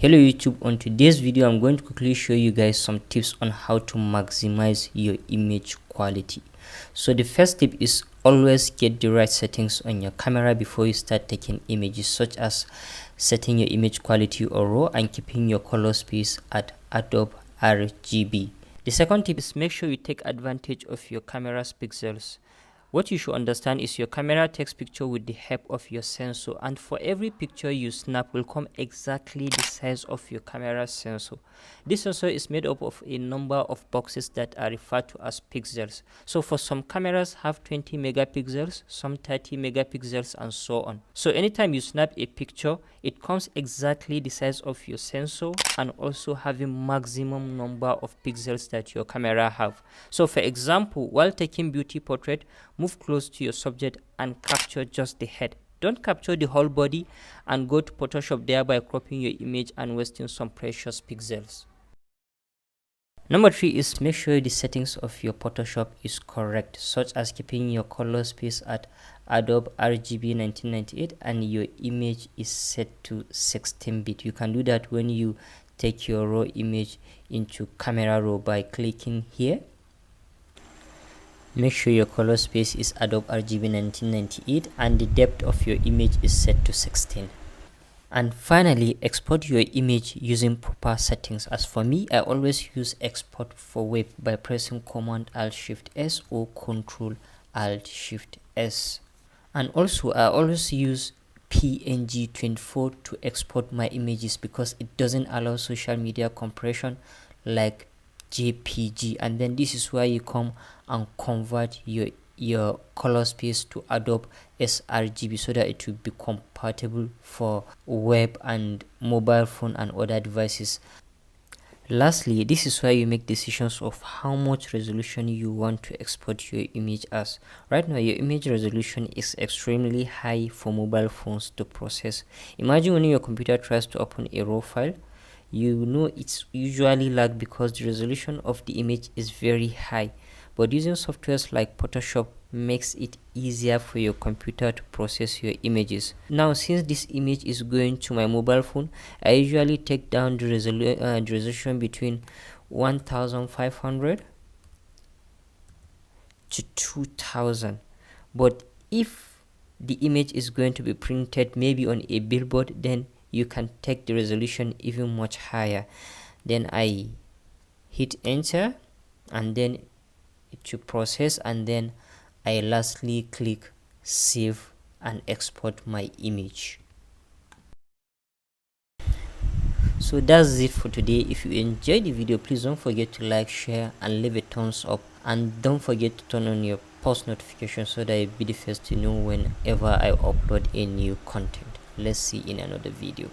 Hello YouTube, on today's video I'm going to quickly show you guys some tips on how to maximize your image quality. So the first tip is always get the right settings on your camera before you start taking images, such as setting your image quality or RAW and keeping your color space at Adobe RGB. The second tip is make sure you take advantage of your camera's pixels. What you should understand is your camera takes picture with the help of your sensor, and for every picture you snap will come exactly the size of your camera sensor. This sensor is made up of a number of boxes that are referred to as pixels. So for some cameras have 20 megapixels, some 30 megapixels and so on. So anytime you snap a picture, it comes exactly the size of your sensor and also having maximum number of pixels that your camera have. So for example, while taking beauty portrait, move close to your subject and capture just the head. Don't capture the whole body and go to Photoshop, thereby cropping your image and wasting some precious pixels. Number 3 is make sure the settings of your Photoshop is correct, such as keeping your color space at Adobe RGB 1998 and your image is set to 16-bit. You can do that when you take your raw image into Camera Raw by clicking here. Make sure your color space is Adobe RGB 1998 and the depth of your image is set to 16. And finally, export your image using proper settings. As for me, I always use export for web by pressing Command Alt Shift S or Control Alt Shift S. And also I always use PNG24 to export my images because it doesn't allow social media compression like JPG. And then this is where you come and convert your color space to Adobe sRGB so that it will be compatible for web and mobile phone and other devices. Lastly, this is where you make decisions of how much resolution you want to export your image as. Right now, your image resolution is extremely high for mobile phones to process. Imagine when your computer tries to open a RAW file, you know it's usually lag because the resolution of the image is very high. But using softwares like Photoshop makes it easier for your computer to process your images. Now, since this image is going to my mobile phone, I usually take down the resolution between 1500 to 2000. But if the image is going to be printed maybe on a billboard, then you can take the resolution even much higher. Then I hit enter and then it should process, and then I lastly click save and export my image. So that's it for today. If you enjoyed the video, please don't forget to like, share and leave a thumbs up, and don't forget to turn on your post notifications so that you'll be the first to know whenever I upload a new content. Let's see in another video.